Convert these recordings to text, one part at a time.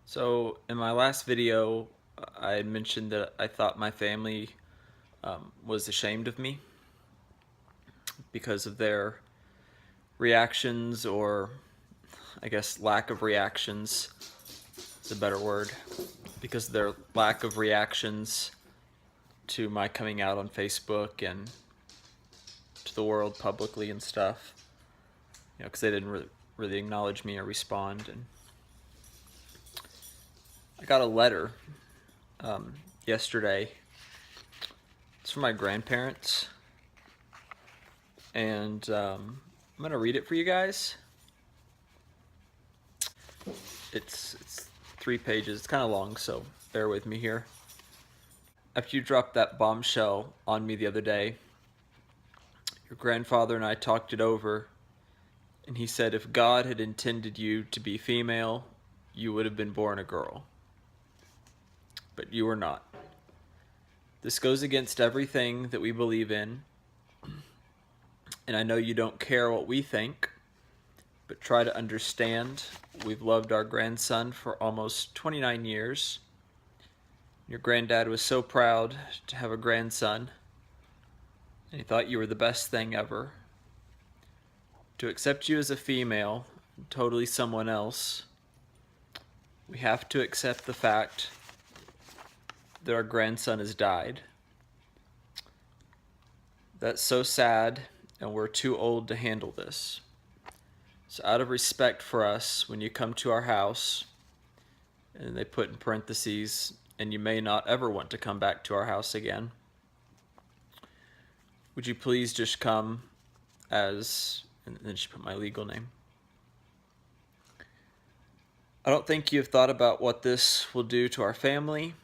So in my last video, I mentioned that I thought my family was ashamed of me because of their reactions, or I guess lack of reactions is a better word, because of their lack of reactions to my coming out on Facebook and to the world publicly and stuff. Because they didn't really acknowledge me or respond. And I got a letter yesterday. It's from my grandparents, and I'm gonna read it for you guys. It's 3 pages. It's kind of long, so bear with me here. After you dropped that bombshell on me the other day, your grandfather and I talked it over, and he said if God had intended you to be female, you would have been born a girl. But you were not. This goes against everything that we believe in, and I know you don't care what we think, but try to understand. We've loved our grandson for almost 29 years. Your granddad was so proud to have a grandson, and he thought you were the best thing ever. To accept you as a female, totally someone else, we have to accept the fact that our grandson has died. That's so sad, and we're too old to handle this. So out of respect for us, when you come to our house, and they put in parentheses, and you may not ever want to come back to our house again, would you please just come as, and then she put my legal name. I don't think you've thought about what this will do to our family,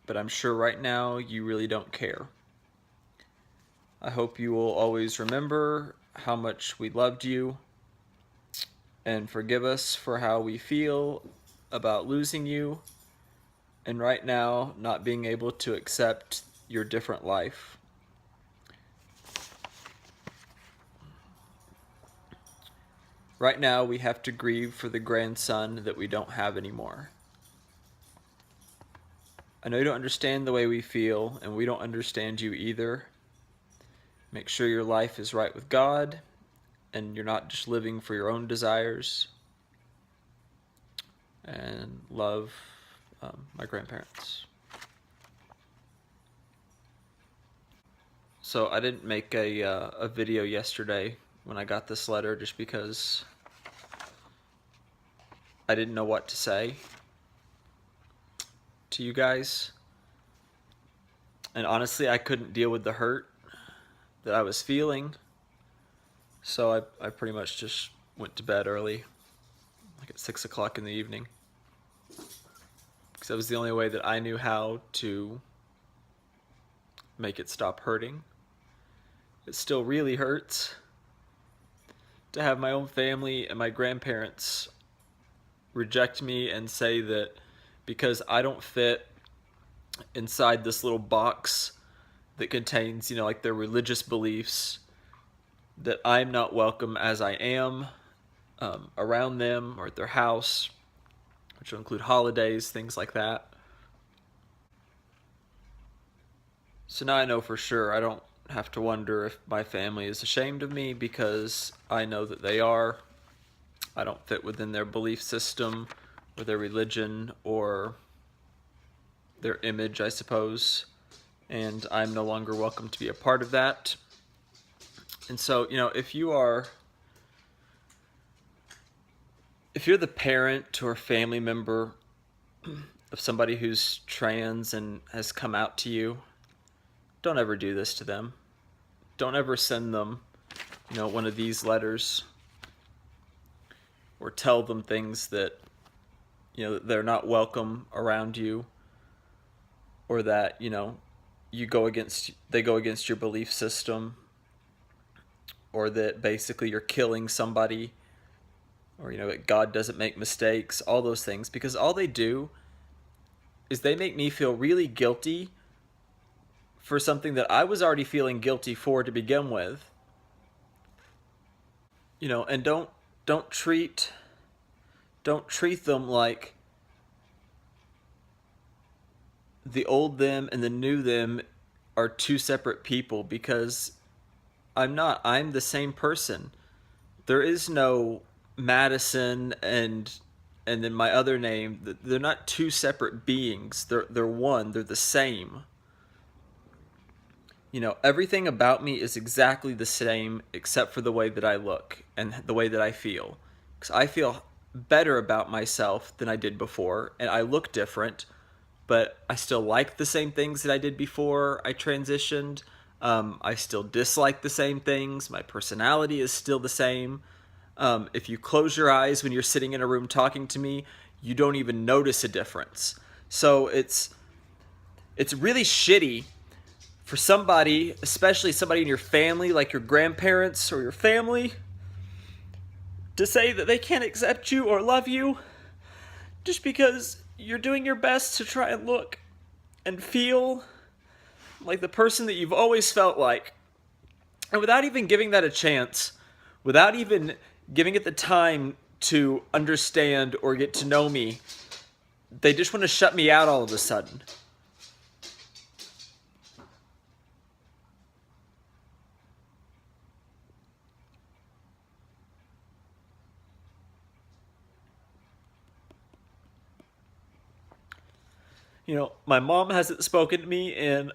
but I'm sure right now you really don't care. I hope you will always remember how much we loved you and forgive us for how we feel about losing you and right now not being able to accept your different life. Right now we have to grieve for the grandson that we don't have anymore. I know you don't understand the way we feel, and we don't understand you either. Make sure your life is right with God and you're not just living for your own desires. And love, my grandparents. So I didn't make a video yesterday when I got this letter just because I didn't know what to say to you guys. And honestly, I couldn't deal with the hurt that I was feeling. So I pretty much just went to bed early, like at 6 o'clock in the evening. Because that was the only way that I knew how to make it stop hurting. It still really hurts to have my own family and my grandparents reject me and say that because I don't fit inside this little box that contains, like their religious beliefs, that I'm not welcome as I am around them or at their house, which will include holidays, things like that. So now I know for sure I don't have to wonder if my family is ashamed of me, because I know that they are. I don't fit within their belief system or their religion or their image, I suppose, and I'm no longer welcome to be a part of that. And so, if you're the parent or family member of somebody who's trans and has come out to you, don't ever do this to them. Don't ever send them, one of these letters, or tell them things that, they're not welcome around you, or that, they go against your belief system, or that basically you're killing somebody, or, that God doesn't make mistakes, all those things, because all they do is they make me feel really guilty for something that I was already feeling guilty for to begin with. And don't treat them like the old them and the new them are two separate people, because I'm not. I'm the same person. There is no Madison and then my other name. They're not two separate beings. They're one. They're the same. Everything about me is exactly the same except for the way that I look and the way that I feel. Because I feel better about myself than I did before, and I look different, but I still like the same things that I did before I transitioned. I still dislike the same things. My personality is still the same. If you close your eyes when you're sitting in a room talking to me, you don't even notice a difference. So it's really shitty for somebody, especially somebody in your family, like your grandparents or your family, to say that they can't accept you or love you just because you're doing your best to try and look and feel like the person that you've always felt like. And without even giving that a chance, without even giving it the time to understand or get to know me, they just want to shut me out all of a sudden. My mom hasn't spoken to me in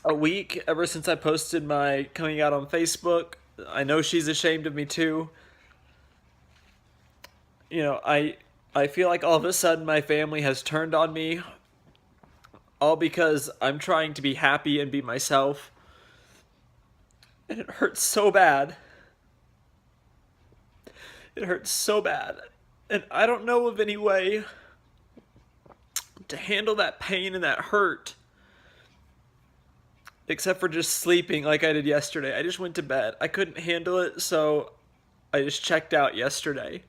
a week ever since I posted my coming out on Facebook. I know she's ashamed of me too. I feel like all of a sudden my family has turned on me, all because I'm trying to be happy and be myself. And it hurts so bad. It hurts so bad. And I don't know of any way to handle that pain and that hurt except for just sleeping like I did yesterday. I just went to bed. I couldn't handle it, so I just checked out yesterday.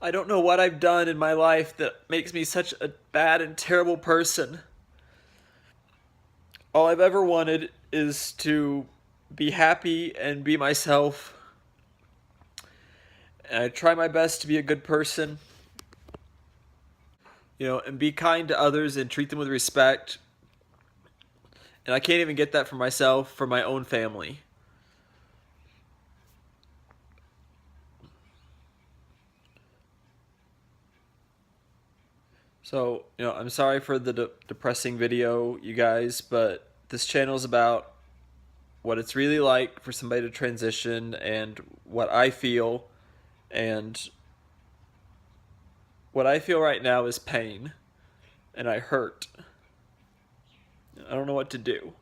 I don't know what I've done in my life that makes me such a bad and terrible person. All I've ever wanted is to be happy and be myself. And I try my best to be a good person, and be kind to others and treat them with respect. And I can't even get that for myself, for my own family. So, I'm sorry for the depressing video, you guys, but this channel is about what it's really like for somebody to transition and what I feel. And what I feel right now is pain, and I hurt. I don't know what to do.